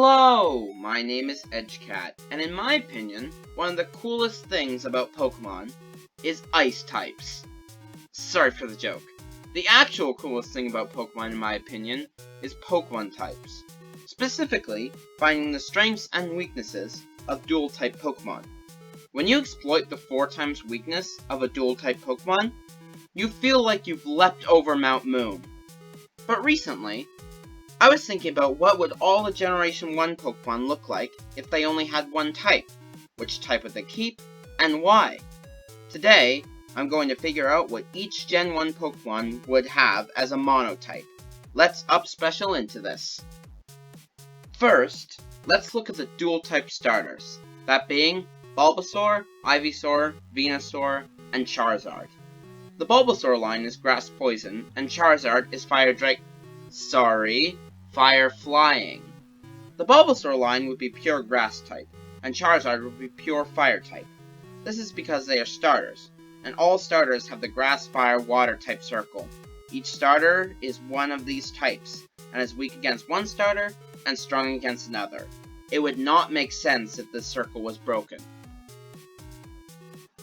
Hello, my name is EdgeCat, and in my opinion, one of the coolest things about Pokemon is ice types. Sorry for the joke. The actual coolest thing about Pokemon in my opinion is Pokemon types. Specifically, finding the strengths and weaknesses of Duel-type Pokemon. When you exploit the 4x weakness of a Duel-type Pokemon, you feel like you've leapt over Mount Moon. But recently, I was thinking about what would all the Generation 1 Pokemon look like if they only had one type, which type would they keep, and why. Today, I'm going to figure out what each Gen 1 Pokemon would have as a monotype. Let's up special into this. First, let's look at the Duel-type starters, that being Bulbasaur, Ivysaur, Venusaur, and Charizard. The Bulbasaur line is Grass Poison, and Charizard is Fire Flying. The Bulbasaur line would be pure Grass type, and Charizard would be pure Fire type. This is because they are starters, and all starters have the Grass, Fire, Water type circle. Each starter is one of these types, and is weak against one starter, and strong against another. It would not make sense if this circle was broken.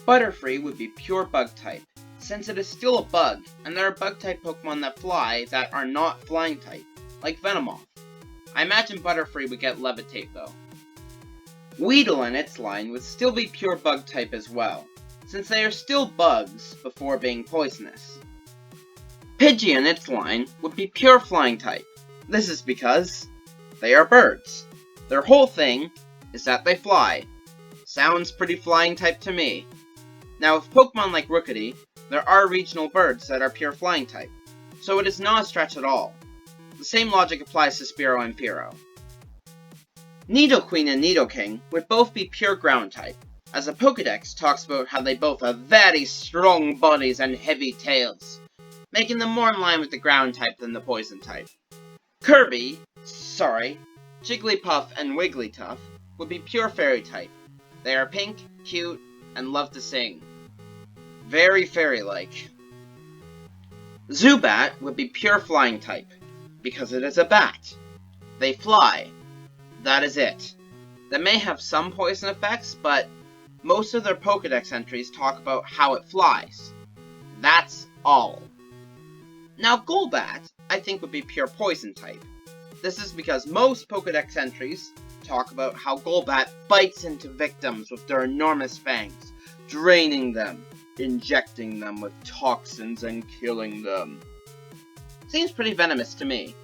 Butterfree would be pure Bug type, since it is still a bug, and there are Bug-type Pokemon that fly that are not Flying type, like Venomoth. I imagine Butterfree would get Levitate though. Weedle and its line would still be pure Bug type as well, since they are still bugs before being poisonous. Pidgey and its line would be pure Flying type. This is because they are birds. Their whole thing is that they fly. Sounds pretty Flying type to me. Now with Pokemon like Rookidee, there are regional birds that are pure Flying type, so it is not a stretch at all. The same logic applies to Spearow and Fearow. Nidoqueen and Nidoking would both be pure Ground type, as the Pokédex talks about how they both have very strong bodies and heavy tails, making them more in line with the Ground type than the Poison type. Jigglypuff and Wigglytuff would be pure Fairy type. They are pink, cute, and love to sing. Very fairy-like. Zubat would be pure Flying type, because it is a bat. They fly. That is it. They may have some poison effects, but most of their Pokédex entries talk about how it flies. That's all. Now Golbat, I think would be pure Poison type. This is because most Pokédex entries talk about how Golbat bites into victims with their enormous fangs, draining them, injecting them with toxins, and killing them. Seems pretty venomous to me.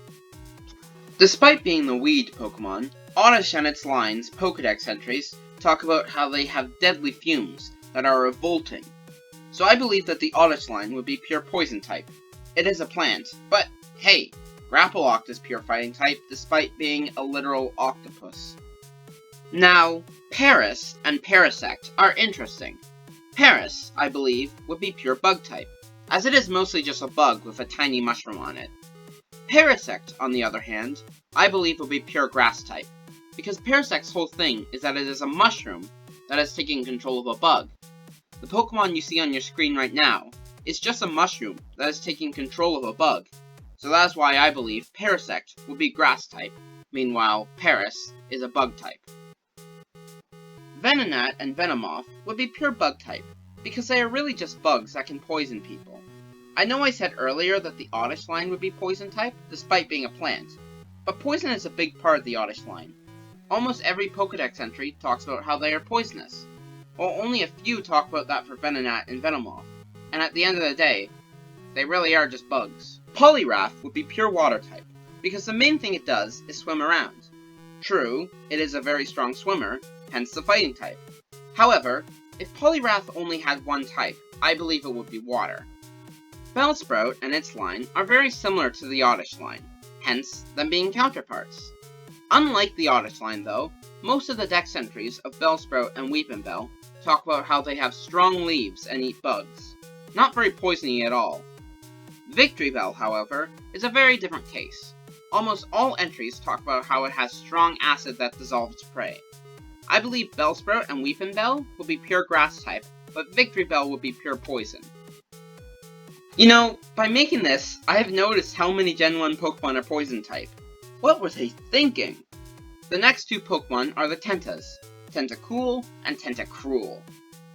Despite being the weed Pokemon, Oddish and its line's Pokédex entries talk about how they have deadly fumes that are revolting. So I believe that the Oddish line would be pure Poison type. It is a plant, but hey, Grapploct is pure Fighting type despite being a literal octopus. Now, Paras and Parasect are interesting. Paras, I believe, would be pure Bug type, as it is mostly just a bug with a tiny mushroom on it. Parasect, on the other hand, I believe will be pure Grass type, because Parasect's whole thing is that it is a mushroom that is taking control of a bug. The Pokemon you see on your screen right now is just a mushroom that is taking control of a bug, so that is why I believe Parasect will be Grass type, meanwhile Paras is a Bug type. Venonat and Venomoth would be pure Bug type, because they are really just bugs that can poison people. I know I said earlier that the Oddish line would be Poison type, despite being a plant, but poison is a big part of the Oddish line. Almost every Pokédex entry talks about how they are poisonous, while only a few talk about that for Venonat and Venomoth, and at the end of the day, they really are just bugs. Poliwrath would be pure Water type, because the main thing it does is swim around. True, it is a very strong swimmer, hence the Fighting type. However, if Poliwrath only had one type, I believe it would be Water. Bellsprout and its line are very similar to the Oddish line, hence them being counterparts. Unlike the Oddish line though, most of the Dex entries of Bellsprout and Weepinbell talk about how they have strong leaves and eat bugs. Not very poisony at all. Victreebel, however, is a very different case. Almost all entries talk about how it has strong acid that dissolves prey. I believe Bellsprout and Weepinbell will be pure Grass type, but Victreebel will be pure Poison. You know, by making this, I have noticed how many Gen 1 Pokemon are Poison type. What were they thinking? The next two Pokemon are the Tentas, Tentacool and Tentacruel.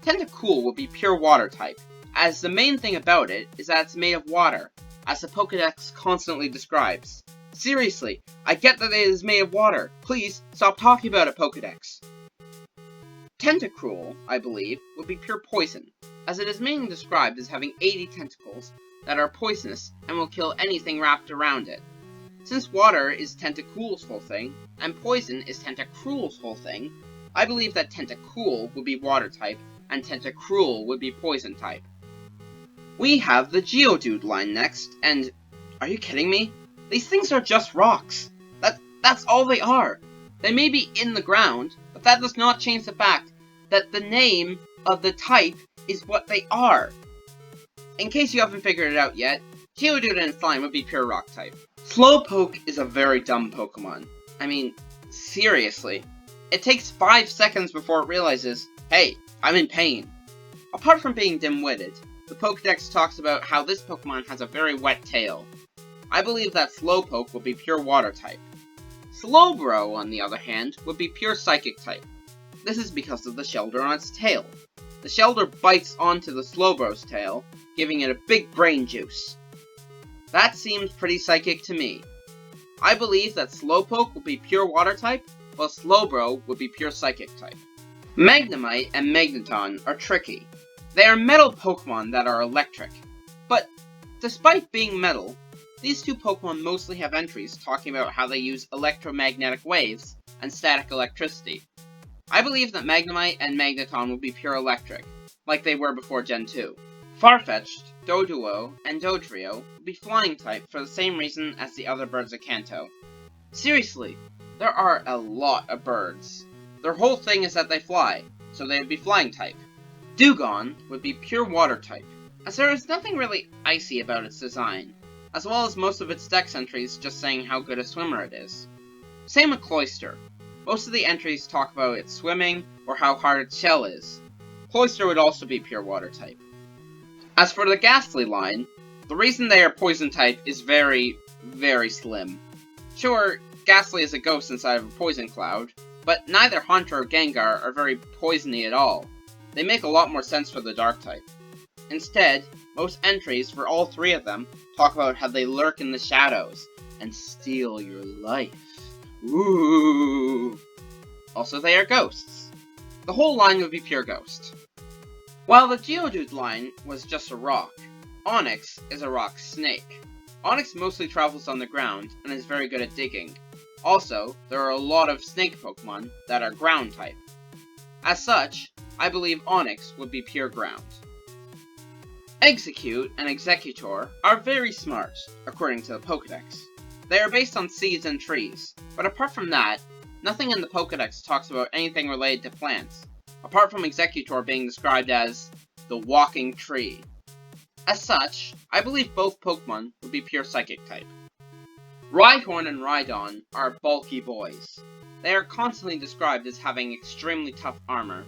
Tentacool will be pure water type, as the main thing about it is that it's made of water, as the Pokédex constantly describes. Seriously, I get that it is made of water. Please, stop talking about it, Pokédex. Tentacruel, I believe, will be pure poison, as it is mainly described as having 80 tentacles that are poisonous and will kill anything wrapped around it. Since water is Tentacool's whole thing, and poison is Tentacruel's whole thing, I believe that Tentacool would be water type, and Tentacruel would be poison type. We have the Geodude line next, and are you kidding me? These things are just rocks. That's all they are. They may be in the ground, but that does not change the fact that the name of the type is what they are. In case you haven't figured it out yet, Geodude and Slime would be pure rock type. Slowpoke is a very dumb Pokemon. I mean, seriously. It takes 5 seconds before it realizes, hey, I'm in pain. Apart from being dim-witted, the Pokédex talks about how this Pokemon has a very wet tail. I believe that Slowpoke will be pure water type. Slowbro, on the other hand, would be pure psychic type. This is because of the shelter on its tail. The shelter bites onto the Slowbro's tail, giving it a big brain juice. That seems pretty psychic to me. I believe that Slowpoke will be pure water type, while Slowbro would be pure psychic type. Magnemite and Magneton are tricky. They are metal Pokemon that are electric. But, despite being metal, these two Pokemon mostly have entries talking about how they use electromagnetic waves and static electricity. I believe that Magnemite and Magneton will be pure electric, like they were before Gen 2. Farfetch'd, Doduo, and Dodrio will be flying type for the same reason as the other birds of Kanto. Seriously, there are a lot of birds. Their whole thing is that they fly, so they would be flying type. Dewgong would be pure water type, as there is nothing really icy about its design, as well as most of its dex entries just saying how good a swimmer it is. Same with Cloyster. Most of the entries talk about its swimming, or how hard its shell is. Cloyster would also be pure water type. As for the Ghastly line, the reason they are poison type is very, very slim. Sure, Ghastly is a ghost inside of a poison cloud, but neither Haunter or Gengar are very poisony at all. They make a lot more sense for the dark type. Instead, most entries for all three of them talk about how they lurk in the shadows and steal your life. Ooh. Also, they are ghosts. The whole line would be pure ghost. While the Geodude line was just a rock, Onix is a rock snake. Onix mostly travels on the ground and is very good at digging. Also, there are a lot of snake Pokemon that are ground type. As such, I believe Onix would be pure ground. Execute and Executor are very smart, according to the Pokédex. They are based on seeds and trees, but apart from that, nothing in the Pokédex talks about anything related to plants, apart from Executor being described as the walking tree. As such, I believe both Pokemon would be pure Psychic type. Rhyhorn and Rhydon are bulky boys. They are constantly described as having extremely tough armor.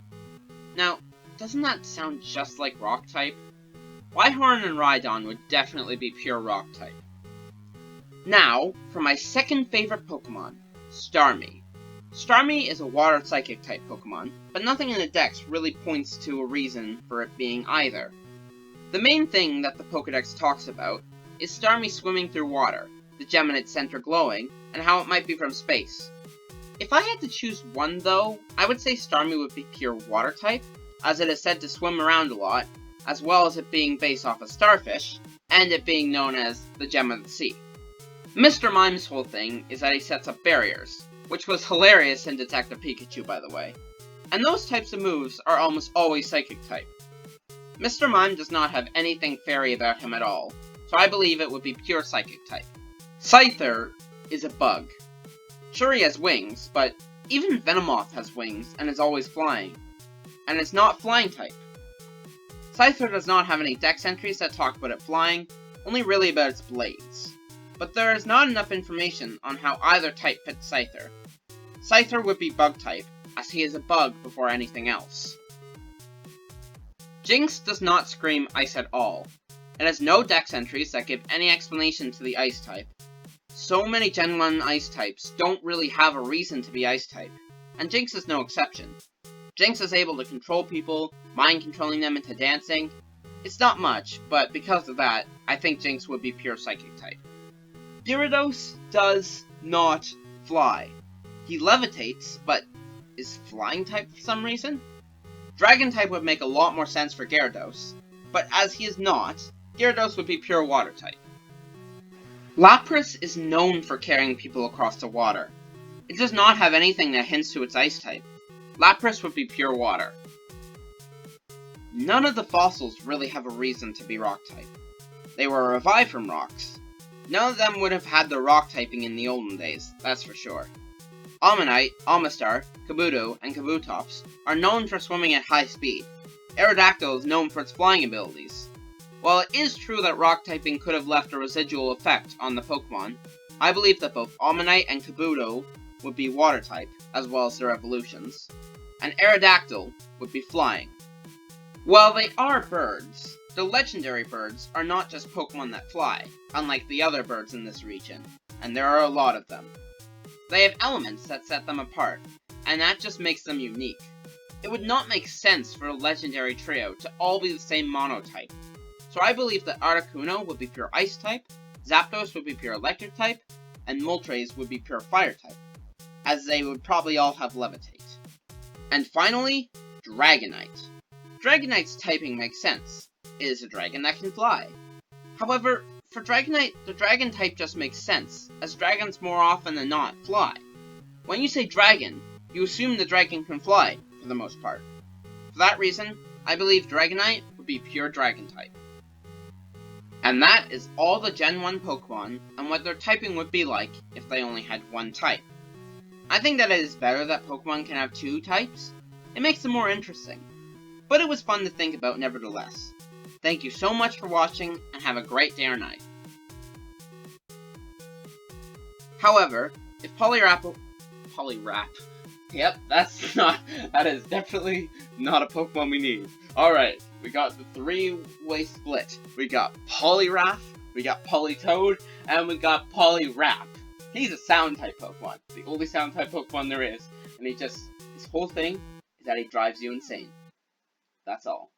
Now, doesn't that sound just like Rock type? Rhyhorn and Rhydon would definitely be pure Rock type. Now, for my second favorite Pokemon, Starmie. Starmie is a Water Psychic type Pokemon, but nothing in the Dex really points to a reason for it being either. The main thing that the Pokédex talks about is Starmie swimming through water, the gem in its center glowing, and how it might be from space. If I had to choose one though, I would say Starmie would be pure Water type, as it is said to swim around a lot, as well as it being based off a starfish, and it being known as the Gem of the Sea. Mr. Mime's whole thing is that he sets up barriers, which was hilarious in Detective Pikachu by the way. And those types of moves are almost always Psychic type. Mr. Mime does not have anything fairy about him at all, so I believe it would be pure Psychic type. Scyther is a bug. Sure he has wings, but even Venomoth has wings and is always flying. And it's not flying type. Scyther does not have any dex entries that talk about it flying, only really about its blades. But there is not enough information on how either type fits Scyther. Scyther would be bug type, as he is a bug before anything else. Jinx does not scream ice at all. It has no dex entries that give any explanation to the ice type. so many Gen 1 Ice types don't really have a reason to be Ice type, and Jinx is no exception. Jinx is able to control people, mind controlling them into dancing. It's not much, but because of that, I think Jinx would be pure Psychic type. Gyarados does not fly. He levitates, but is Flying type for some reason? Dragon type would make a lot more sense for Gyarados, but as he is not, Gyarados would be pure Water type. Lapras is known for carrying people across the water. It does not have anything that hints to its Ice type. Lapras would be pure Water. None of the fossils really have a reason to be Rock type. They were revived from rocks. None of them would have had the Rock typing in the olden days, that's for sure. Ammonite, Amistar, Kabuto, and Kabutops are known for swimming at high speed. Aerodactyl is known for its flying abilities. While it is true that Rock typing could have left a residual effect on the Pokemon, I believe that both Ammonite and Kabuto would be Water type, as well as their evolutions, and Aerodactyl would be flying. While they are birds, the legendary birds are not just Pokemon that fly, unlike the other birds in this region, and there are a lot of them. They have elements that set them apart, and that just makes them unique. It would not make sense for a legendary trio to all be the same monotype, so I believe that Articuno would be pure Ice type, Zapdos would be pure Electric type, and Moltres would be pure Fire type, as they would probably all have Levitate. And finally, Dragonite. Dragonite's typing makes sense. It is a dragon that can fly. However, for Dragonite, the dragon type just makes sense, as dragons more often than not fly. When you say dragon, you assume the dragon can fly, for the most part. For that reason, I believe Dragonite would be pure dragon type. And that is all the Gen 1 Pokemon, and what their typing would be like if they only had one type. I think that it is better that Pokemon can have two types. It makes them more interesting. But it was fun to think about nevertheless. Thank you so much for watching, and have a great day or night. However, if Poliwrath... Yep, that is definitely not a Pokemon we need. Alright, we got the three-way split. We got Poliwrath, we got Politoed, and we got Poliwrath. He's a sound-type Pokemon, the only sound-type Pokemon there is, and his whole thing is that he drives you insane. That's all.